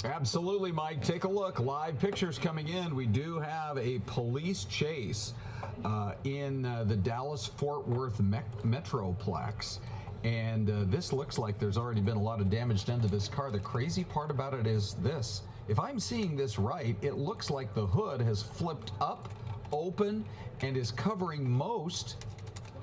Absolutely, Mike. Take a look. Live pictures coming in. We do have a police chase in the Dallas-Fort Worth Metroplex. And this looks like there's already been a lot of damage done to this car. The crazy part about it is this. If I'm seeing this right, it looks like the hood has flipped up, open, and is covering most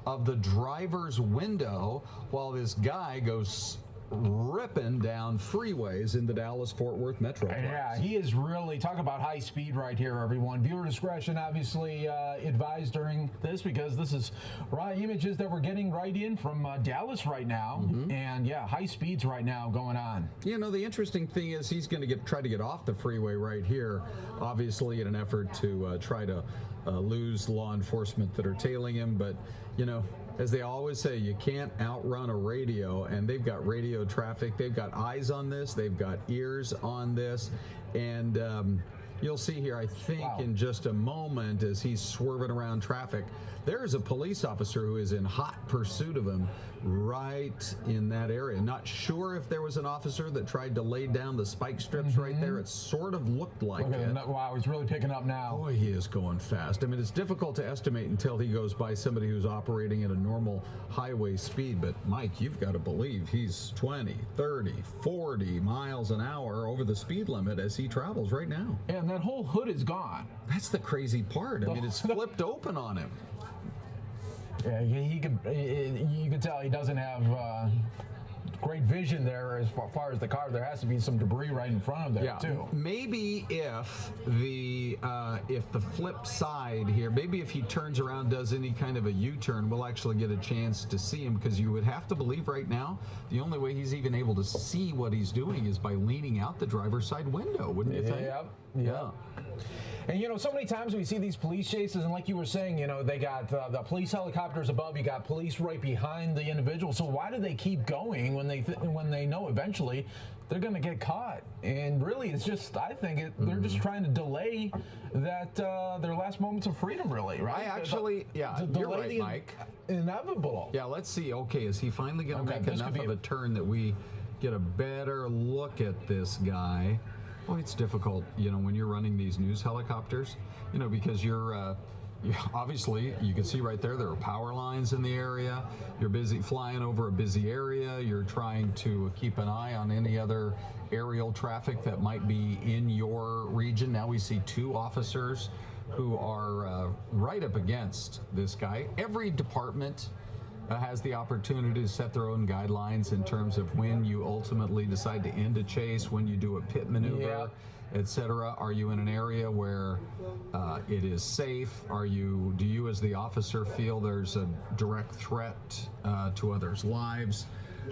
of the driver's window while this guy goes ripping down freeways in the Dallas-Fort Worth Metroplex. Yeah, he is really, talk about high speed right here, everyone. Viewer discretion obviously advised during this, because this is raw images that we're getting right in from Dallas right now. And yeah, high speeds right now going on. You know, the interesting thing is he's going to try to get off the freeway right here, obviously in an effort to try to lose law enforcement that are tailing him. But, you know, as they always say, you can't outrun a radio, and they've got radio traffic. They've got eyes on this. They've got ears on this. And you'll see here, I think, in just a moment, as he's swerving around traffic, there's a police officer who is in hot pursuit of him right in that area. Not sure if there was an officer that tried to lay down the spike strips right there. It sort of looked like it. Wow, he's really picking up now. Boy, he is going fast. I mean, it's difficult to estimate until he goes by somebody who's operating at a normal highway speed. But, Mike, you've got to believe he's 20, 30, 40 miles an hour over the speed limit as he travels right now. And that whole hood is gone. That's the crazy part. I mean, it's flipped open on him. Yeah, you can tell he doesn't have great vision there as far as the car. There has to be some debris right in front of there too. Maybe if the flip side here, maybe if he turns around, does any kind of a U-turn, we'll actually get a chance to see him, because you would have to believe right now the only way he's even able to see what he's doing is by leaning out the driver's side window, wouldn't you think? Yeah. And, you know, so many times we see these police chases, and like you were saying, you know, they got the police helicopters above, you got police right behind the individual. So why do they keep going when they know eventually they're going to get caught? And really, it's just, I think they're just trying to delay that their last moments of freedom, really, right? You're right, Mike. Inevitable. Yeah, let's see. Okay, is he finally going to make enough of a turn that we get a better look at this guy? Well, it's difficult, you know, when you're running these news helicopters, you know, because you're obviously, you can see right there are power lines in the area. You're busy flying over a busy area. You're trying to keep an eye on any other aerial traffic that might be in your region. Now we see two officers who are right up against this guy. Every department has the opportunity to set their own guidelines in terms of when you ultimately decide to end a chase, when you do a pit maneuver, etc. Are you in an area where it is safe? Do you as the officer feel there's a direct threat to others' lives?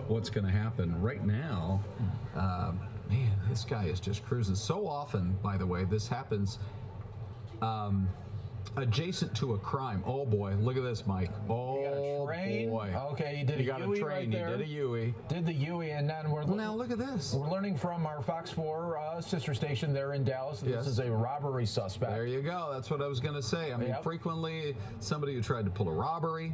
What's going to happen? Right now, man, this guy is just cruising. So often, by the way, this happens adjacent to a crime. Oh boy, look at this, Mike. Oh boy. Okay, you did a Yui right there. He did a Yui. Did the Yui, and then now look at this. We're learning from our Fox 4 sister station there in Dallas. This is a robbery suspect. There you go. That's what I was going to say. I mean, frequently somebody who tried to pull a robbery.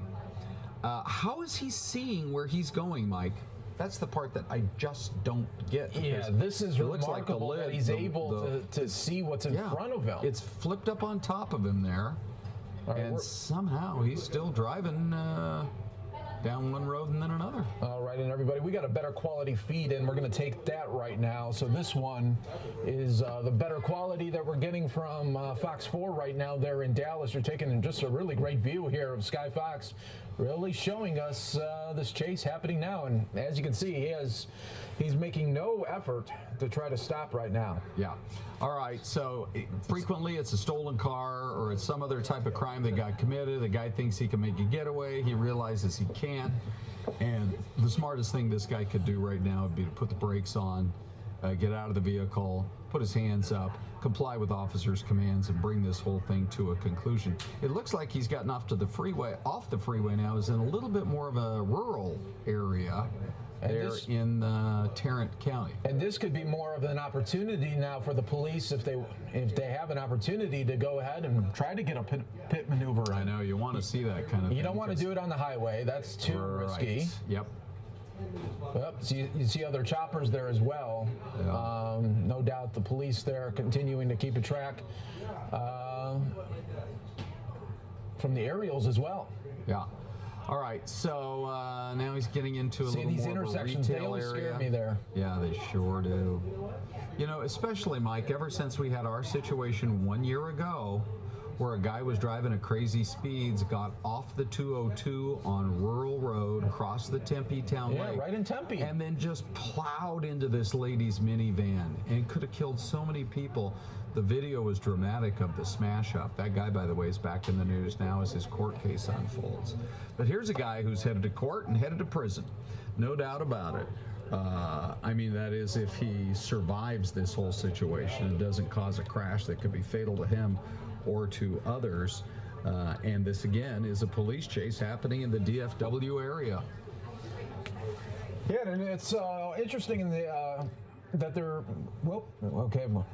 How is he seeing where he's going, Mike? That's the part that I just don't get. Yeah, this is remarkable that he's able to see what's in front of him. It's flipped up on top of him there, and somehow he's still driving down one road and then another. All right, and everybody, we got a better quality feed, and we're going to take that right now. So this one is the better quality that we're getting from Fox 4 right now there in Dallas. You're taking just a really great view here of Sky Fox, really showing us this chase happening now. And as you can see, he's making no effort to try to stop right now. Yeah. All right, so frequently it's a stolen car or it's some other type of crime that got committed. The guy thinks he can make a getaway. He realizes he can't. And the smartest thing this guy could do right now would be to put the brakes on, get out of the vehicle, put his hands up, comply with officers' commands, and bring this whole thing to a conclusion. It looks like he's gotten off the freeway now, is in a little bit more of a rural area there in Tarrant County. And this could be more of an opportunity now for the police if they have an opportunity to go ahead and try to get a pit maneuver in. I know, you want to see that kind of thing. You don't want to do it on the highway. That's too risky. Yep. Yep, so you see other choppers there as well. Yeah. No doubt the police there continuing to keep a track from the aerials as well. Yeah. All right, so now he's getting into a little these more intersections, of a retail they always area. scare me there. Yeah, they sure do. You know, especially, Mike, ever since we had our situation 1 year ago, where a guy was driving at crazy speeds, got off the 202 on Rural Road, crossed the Tempe Town Lake. Yeah, right in Tempe. And then just plowed into this lady's minivan and could have killed so many people. The video was dramatic of the smash up. That guy, by the way, is back in the news now as his court case unfolds. But here's a guy who's headed to court and headed to prison. No doubt about it. I mean, that is if he survives this whole situation and doesn't cause a crash that could be fatal to him or to others. And this, again, is a police chase happening in the DFW area. Yeah, and it's interesting in the that they're, well, okay, well,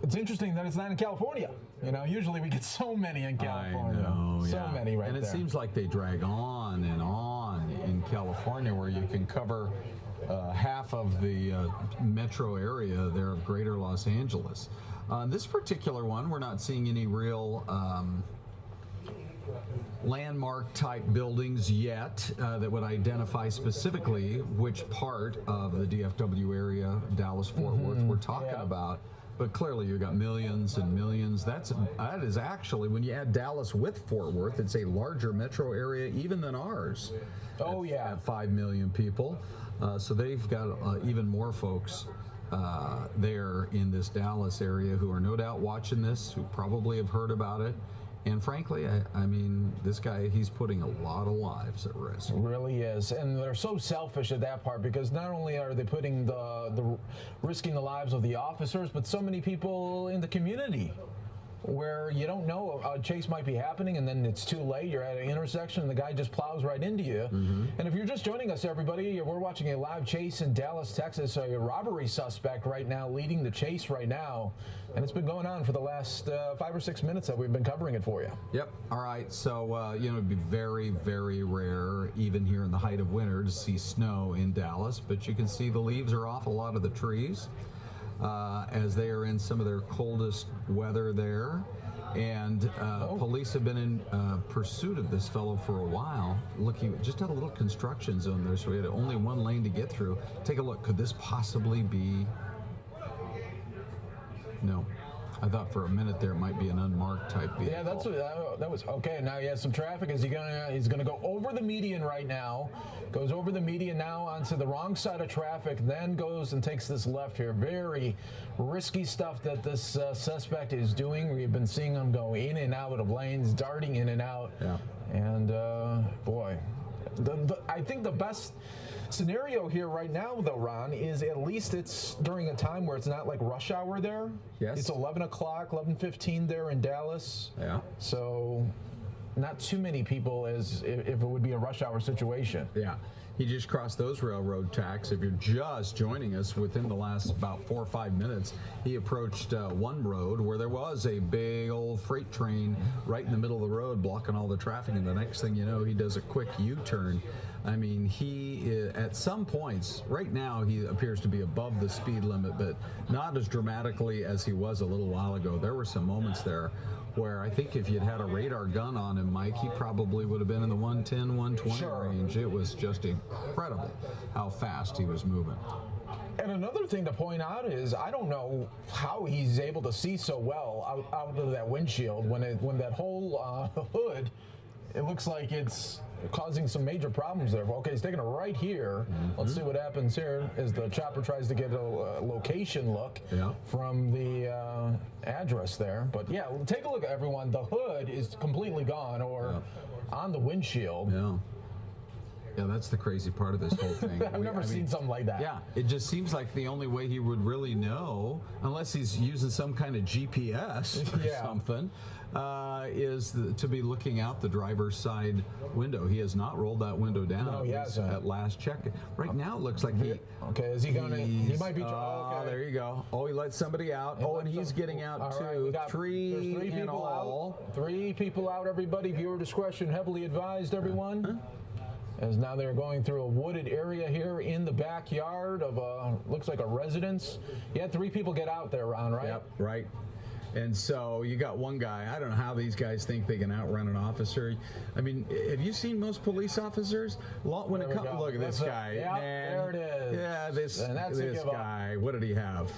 it's interesting that it's not in California. You know, usually we get so many in California. I know, so many right there. And it there. seems like they drag on and on in California, where you can cover half of the metro area there of greater Los Angeles. This particular one, we're not seeing any real landmark type buildings yet that would identify specifically which part of the DFW area, Dallas-Fort Worth, we're talking about. But clearly you've got millions and millions. That is actually, when you add Dallas with Fort Worth, it's a larger metro area even than ours. Oh, At 5 million people. So they've got even more folks there in this Dallas area who are no doubt watching this, who probably have heard about it. And frankly, I mean, this guy, he's putting a lot of lives at risk. It really is. And they're so selfish at that part, because not only are they putting the risking the lives of the officers, but so many people in the community where you don't know a chase might be happening, and then it's too late. You're at an intersection and the guy just plows right into you. And if you're just joining us, everybody, we're watching a live chase in Dallas, Texas. A robbery suspect right now leading the chase right now, and it's been going on for the last 5 or 6 minutes that we've been covering it for you. Yep. All right. So, you know, it'd be very, very rare, even here in the height of winter, to see snow in Dallas, but you can see the leaves are off a lot of the trees. As they are in some of their coldest weather there. And police have been in pursuit of this fellow for a while, looking just at a little construction zone there, so we had only one lane to get through. Take a look. Could this possibly be... No. I thought for a minute there it might be an unmarked type vehicle. Yeah, that's what, that was okay. Now he has some traffic. He's gonna go over the median right now. Goes over the median now onto the wrong side of traffic, then goes and takes this left here. Very risky stuff that this suspect is doing. We've been seeing him go in and out of lanes, darting in and out. Yeah. And boy, I think the best scenario here right now, though, Ron, is at least it's during a time where it's not like rush hour there. Yes. It's 11 o'clock, 11:15 there in Dallas. Yeah. So not too many people as if it would be a rush hour situation. Yeah. He just crossed those railroad tracks. If you're just joining us within the last about 4 or 5 minutes, he approached one road where there was a big old freight train right in the middle of the road blocking all the traffic, and the next thing you know, he does a quick U-turn. I mean, he, at some points, right now he appears to be above the speed limit, but not as dramatically as he was a little while ago. There were some moments there where I think if you'd had a radar gun on him, Mike, he probably would have been in the 110, 120 range. It was just incredible how fast he was moving. And another thing to point out is I don't know how he's able to see so well out of that windshield when that whole hood, it looks like it's causing some major problems there. Okay, he's taking it right here. Let's see what happens here as the chopper tries to get a location look from the address there. But yeah, take a look, everyone. The hood is completely gone, or on the windshield. Yeah, that's the crazy part of this whole thing. I've never seen something like that. Yeah, it just seems like the only way he would really know, unless he's using some kind of GPS or something, is to be looking out the driver's side window. He has not rolled that window down. No, he hasn't. At last check. Right now it looks like he... Okay, is he going to... He might be... Okay. There you go. Oh, he let somebody out. And and he's getting out too. Right, three people in all. Out. 3 people out, everybody. Viewer discretion heavily advised, everyone. as now they're going through a wooded area here in the backyard of looks like a residence. You had 3 people get out there, Ron, right? Yep, right. And so you got one guy. I don't know how these guys think they can outrun an officer. I mean, have you seen most police officers? When it comes, look at this guy. Yeah, there it is. Yeah, this guy. Up. What did he have?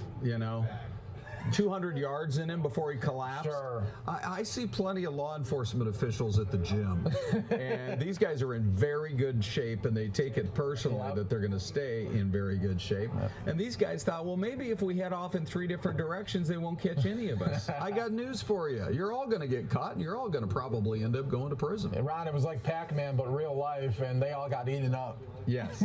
200 yards in him before he collapsed. Sure. I see plenty of law enforcement officials at the gym, and these guys are in very good shape, and they take it personally that they're going to stay in very good shape. And these guys thought, well, maybe if we head off in 3 different directions, they won't catch any of us. I got news for you. You're all going to get caught, and you're all going to probably end up going to prison. And Ron, it was like Pac-Man, but real life, and they all got eaten up. Yes,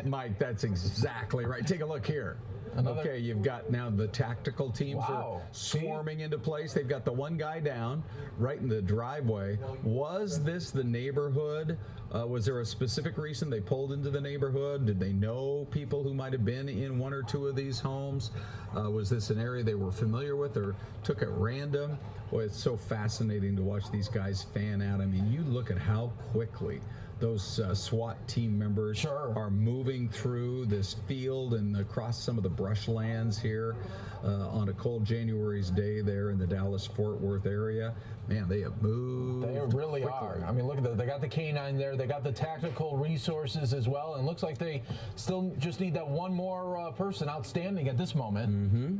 Mike, that's exactly right. Take a look here. Okay, you've got now the tactical teams are swarming into place. They've got the one guy down right in the driveway. Was this the neighborhood? Was there a specific reason they pulled into the neighborhood? Did they know people who might have been in 1 or 2 of these homes? Was this an area they were familiar with or took at random? Boy, it's so fascinating to watch these guys fan out. I mean, you look at how quickly those SWAT team members are moving through this field and across some of the brushlands here on a cold January's day there in the Dallas-Fort Worth area. Man, they have moved. They really are. I mean, look at that. They got the canine there. They got the tactical resources as well. And looks like they still just need that one more person outstanding at this moment. Mm-hmm.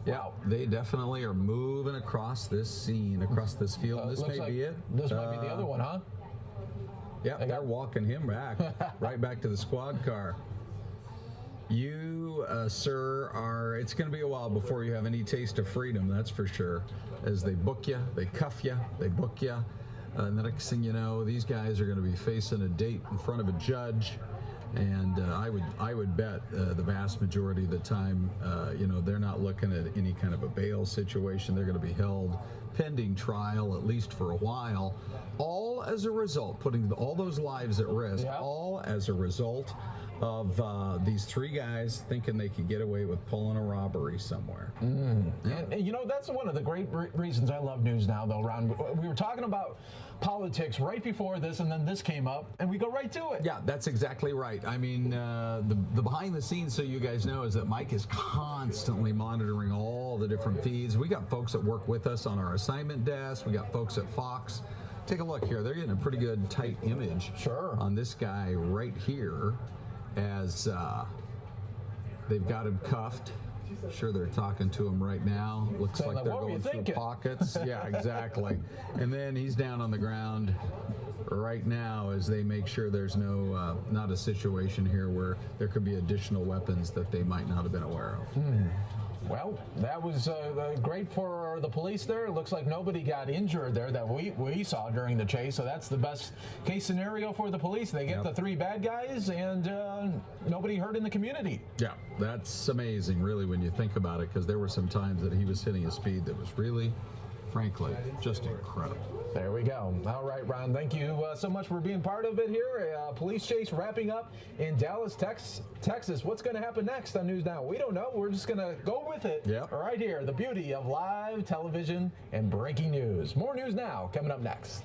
Yeah, they definitely are moving across this scene, across this field. This may be it. This might be the other one, huh? Yeah, they're walking him back, right back to the squad car. You, sir, it's going to be a while before you have any taste of freedom, that's for sure. As they book you, they cuff you, they book you. And the next thing you know, these guys are going to be facing a date in front of a judge. And I would bet the vast majority of the time, they're not looking at any kind of a bail situation. They're going to be held pending trial, at least for a while, all as a result, putting all those lives at risk, all as a result of these 3 guys thinking they could get away with pulling a robbery somewhere. And that's one of the great reasons I love news now, though, Ron. We were talking about politics right before this, and then this came up, and we go right to it. Yeah, that's exactly right. I mean, the behind the scenes, so you guys know, is that Mike is constantly monitoring all the different feeds. We got folks that work with us on our assignment desk. We got folks at Fox. Take a look here. They're getting a pretty good tight image on this guy right here as they've got him cuffed. Sure, they're talking to him right now. Looks like they're going through pockets. Yeah, exactly. And then he's down on the ground right now as they make sure there's not a situation here where there could be additional weapons that they might not have been aware of. Well, that was great for the police there. It looks like nobody got injured there that we saw during the chase, so that's the best case scenario for the police. They get the 3 bad guys and nobody hurt in the community. Yeah, that's amazing, really, when you think about it, because there were some times that he was hitting a speed that was really, frankly, just incredible. There we go. All right, Ron, thank you so much for being part of it here. Police chase wrapping up in Dallas, Texas. What's going to happen next on News Now? We don't know. We're just going to go with it right here. The beauty of live television and breaking news. More News Now coming up next.